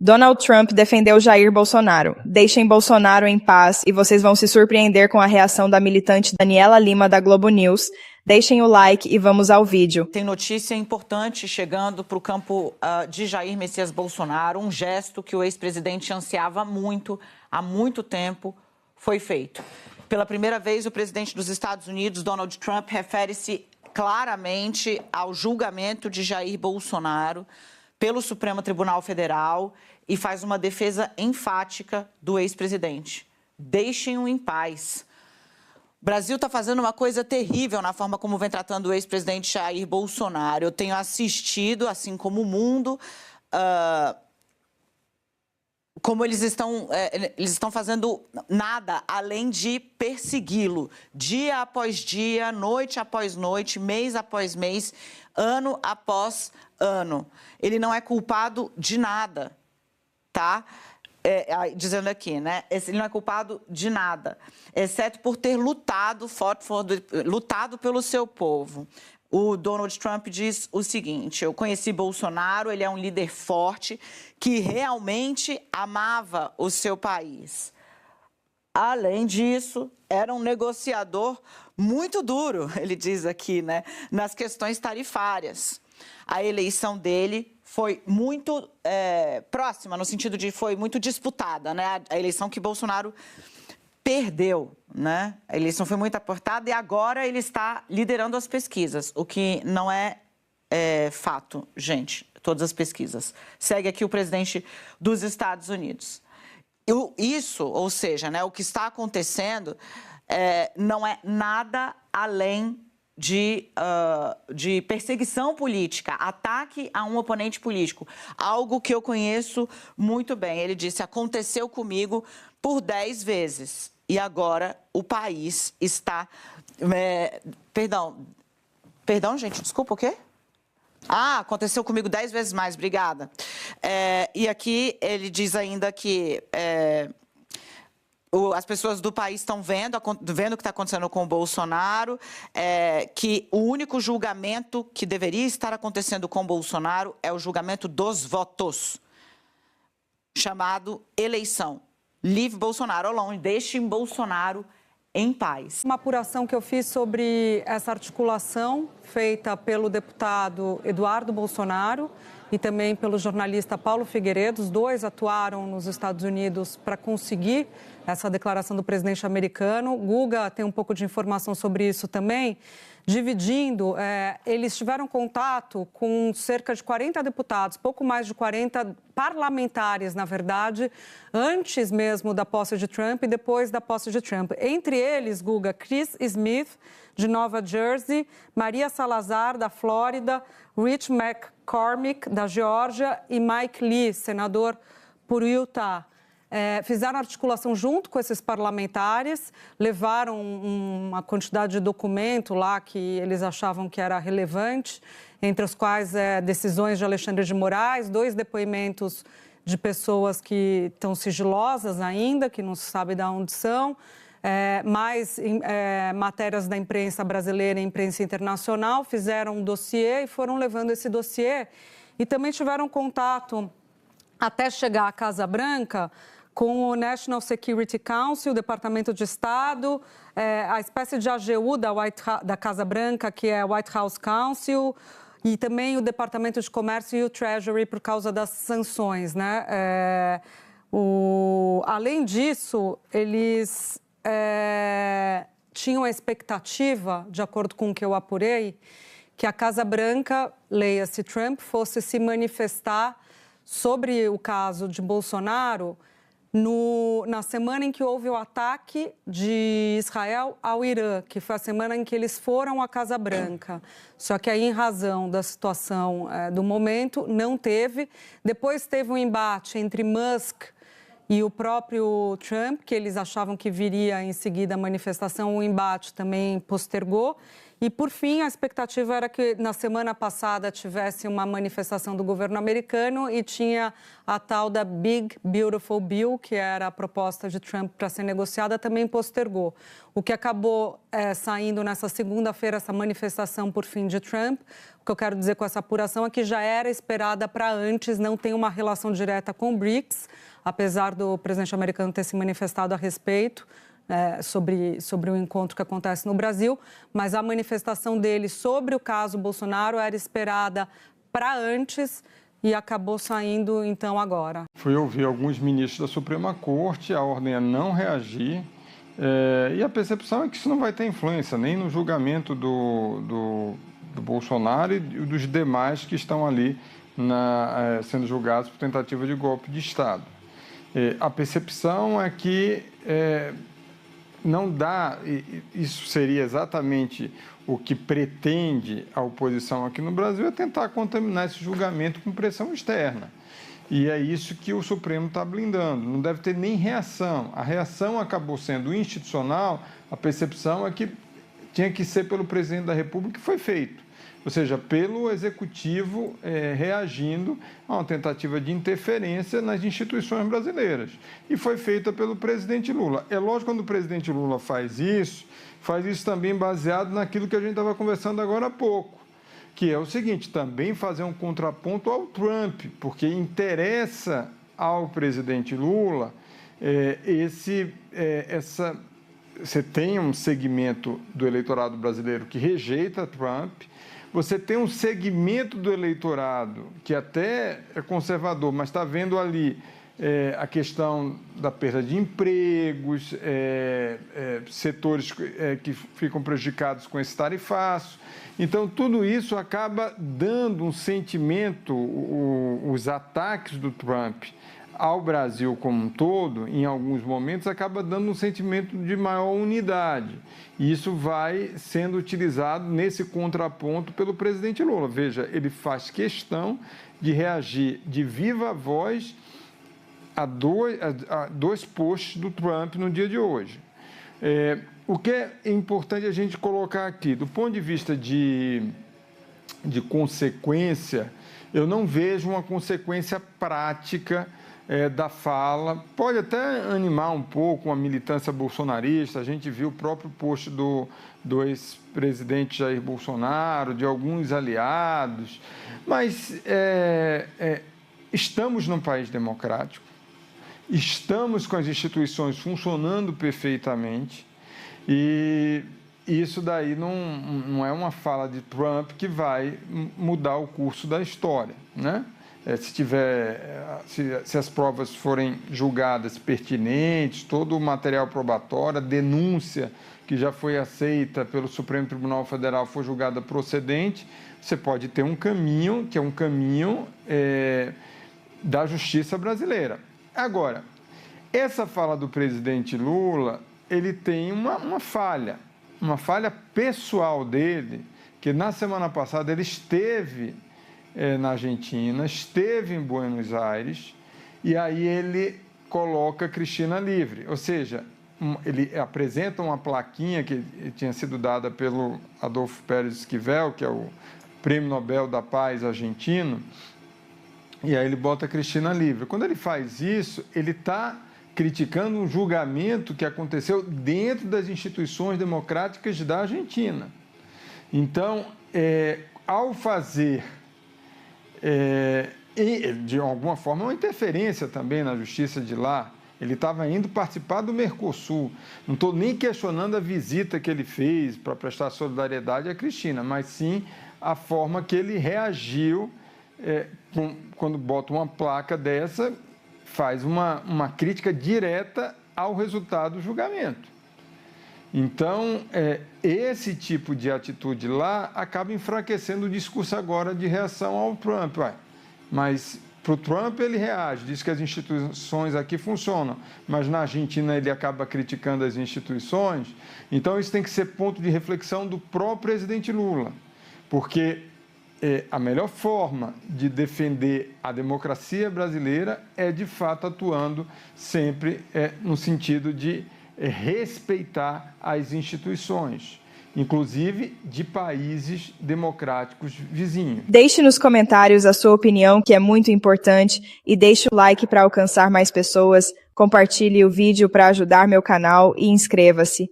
Donald Trump defendeu Jair Bolsonaro. Deixem Bolsonaro em paz e vocês vão se surpreender com a reação da militante Daniela Lima da Globo News. Deixem o like e vamos ao vídeo. Tem notícia importante chegando para o campo de Jair Messias Bolsonaro. Um gesto que o ex-presidente ansiava muito, há muito tempo, foi feito. Pela primeira vez, o presidente dos Estados Unidos, Donald Trump, refere-se claramente ao julgamento de Jair Bolsonaro pelo Supremo Tribunal Federal e faz uma defesa enfática do ex-presidente. Deixem-o em paz. O Brasil está fazendo uma coisa terrível na forma como vem tratando o ex-presidente Jair Bolsonaro. Eu tenho assistido, assim como o mundo, como eles estão fazendo nada além de persegui-lo, dia após dia, noite após noite, mês após mês, ano após ano. Ele não é culpado de nada, tá? Dizendo aqui, né? Ele não é culpado de nada, exceto por ter lutado pelo seu povo. O Donald Trump diz o seguinte: eu conheci Bolsonaro, ele é um líder forte que realmente amava o seu país. Além disso, era um negociador muito duro, ele diz aqui, né, nas questões tarifárias. A eleição dele foi muito próxima, no sentido de foi muito disputada, né? A eleição que Bolsonaro perdeu, né? A eleição foi muito apertada e agora ele está liderando as pesquisas, o que não é fato, gente, todas as pesquisas. Segue aqui o presidente dos Estados Unidos. Isso, ou seja, né, o que está acontecendo não é nada além de perseguição política, ataque a um oponente político, algo que eu conheço muito bem. Ele disse: aconteceu comigo por 10 vezes e agora o país está... Perdão, gente, desculpa, o quê? Aconteceu comigo 10 vezes mais, obrigada. E aqui ele diz ainda que as pessoas do país estão vendo o que está acontecendo com o Bolsonaro, que o único julgamento que deveria estar acontecendo com o Bolsonaro é o julgamento dos votos, chamado eleição. Leave Bolsonaro alone, deixem Bolsonaro em paz. Uma apuração que eu fiz sobre essa articulação feita pelo deputado Eduardo Bolsonaro e também pelo jornalista Paulo Figueiredo. Os dois atuaram nos Estados Unidos para conseguir essa declaração do presidente americano. Guga tem um pouco de informação sobre isso também. Dividindo, eles tiveram contato com cerca de 40 deputados, pouco mais de 40 parlamentares, na verdade, antes mesmo da posse de Trump e depois da posse de Trump. Entre eles, Guga, Chris Smith, de Nova Jersey, Maria Salazar, da Flórida, Rich McCormick, da Geórgia, e Mike Lee, senador por Utah. Fizeram articulação junto com esses parlamentares, levaram uma quantidade de documento lá que eles achavam que era relevante, entre os quais decisões de Alexandre de Moraes, 2 depoimentos de pessoas que estão sigilosas ainda, que não se sabe de onde são, mais matérias da imprensa brasileira e imprensa internacional, fizeram um dossiê e foram levando esse dossiê e também tiveram contato até chegar à Casa Branca com o National Security Council, o Departamento de Estado, a espécie de AGU da Casa Branca, que é o White House Council, e também o Departamento de Comércio e o Treasury por causa das sanções, né? Além disso, eles tinham a expectativa, de acordo com o que eu apurei, que a Casa Branca, leia-se Trump, fosse se manifestar sobre o caso de Bolsonaro na semana em que houve o ataque de Israel ao Irã, que foi a semana em que eles foram à Casa Branca. Só que aí, em razão da situação do momento, não teve. Depois teve um embate entre Musk e o próprio Trump, que eles achavam que viria em seguida a manifestação, o embate também postergou. E, por fim, a expectativa era que na semana passada tivesse uma manifestação do governo americano e tinha a tal da Big Beautiful Bill, que era a proposta de Trump para ser negociada, também postergou. O que acabou saindo nessa segunda-feira, essa manifestação por fim de Trump, o que eu quero dizer com essa apuração é que já era esperada para antes, não tem uma relação direta com o BRICS, apesar do presidente americano ter se manifestado a respeito. Sobre o encontro que acontece no Brasil, mas a manifestação dele sobre o caso Bolsonaro era esperada para antes e acabou saindo, então, agora. Fui ouvir alguns ministros da Suprema Corte, a ordem é não reagir, e a percepção é que isso não vai ter influência nem no julgamento do Bolsonaro e dos demais que estão ali sendo julgados por tentativa de golpe de Estado. A percepção é que não dá, isso seria exatamente o que pretende a oposição aqui no Brasil, é tentar contaminar esse julgamento com pressão externa. E é isso que o Supremo está blindando, não deve ter nem reação. A reação acabou sendo institucional, a percepção é que tinha que ser pelo presidente da República, que foi feito. Ou seja, pelo Executivo reagindo a uma tentativa de interferência nas instituições brasileiras. E foi feita pelo presidente Lula. É lógico, quando o presidente Lula faz isso também baseado naquilo que a gente estava conversando agora há pouco, que é o seguinte, também fazer um contraponto ao Trump, porque interessa ao presidente Lula você tem um segmento do eleitorado brasileiro que rejeita Trump, você tem um segmento do eleitorado que até é conservador, mas está vendo ali a questão da perda de empregos, setores que ficam prejudicados com esse tarifaço. Então, tudo isso acaba dando um sentimento, os ataques do Trump ao Brasil como um todo, em alguns momentos, acaba dando um sentimento de maior unidade. E isso vai sendo utilizado nesse contraponto pelo presidente Lula. Veja, ele faz questão de reagir de viva voz a dois posts do Trump no dia de hoje. O que é importante a gente colocar aqui, do ponto de vista de consequência, eu não vejo uma consequência prática da fala. Pode até animar um pouco uma militância bolsonarista, a gente viu o próprio post do ex-presidente Jair Bolsonaro, de alguns aliados, mas estamos num país democrático, estamos com as instituições funcionando perfeitamente e isso daí não é uma fala de Trump que vai mudar o curso da história, né? Se as provas forem julgadas pertinentes, todo o material probatório, a denúncia que já foi aceita pelo Supremo Tribunal Federal for julgada procedente, você pode ter um caminho, que é um caminho da justiça brasileira. Agora, essa fala do presidente Lula, ele tem uma falha pessoal dele, que na semana passada ele esteve na Argentina, esteve em Buenos Aires, e aí ele coloca Cristina livre, ou seja, ele apresenta uma plaquinha que tinha sido dada pelo Adolfo Pérez Esquivel, que é o Prêmio Nobel da Paz argentino, e aí ele bota Cristina livre. Quando ele faz isso, ele está criticando um julgamento que aconteceu dentro das instituições democráticas da Argentina. Então, ao fazer de alguma forma, uma interferência também na justiça de lá. Ele estava indo participar do Mercosul. Não estou nem questionando a visita que ele fez para prestar solidariedade à Cristina, mas sim a forma que ele reagiu quando bota uma placa dessa, faz uma crítica direta ao resultado do julgamento. Então, esse tipo de atitude lá acaba enfraquecendo o discurso agora de reação ao Trump. Mas para o Trump ele reage, diz que as instituições aqui funcionam, mas na Argentina ele acaba criticando as instituições. Então, isso tem que ser ponto de reflexão do próprio presidente Lula, porque a melhor forma de defender a democracia brasileira é, de fato, atuando sempre no sentido de respeitar as instituições. inclusive de países democráticos vizinhos. Deixe nos comentários a sua opinião, que é muito importante, e deixe o like para alcançar mais pessoas, compartilhe o vídeo para ajudar meu canal e inscreva-se.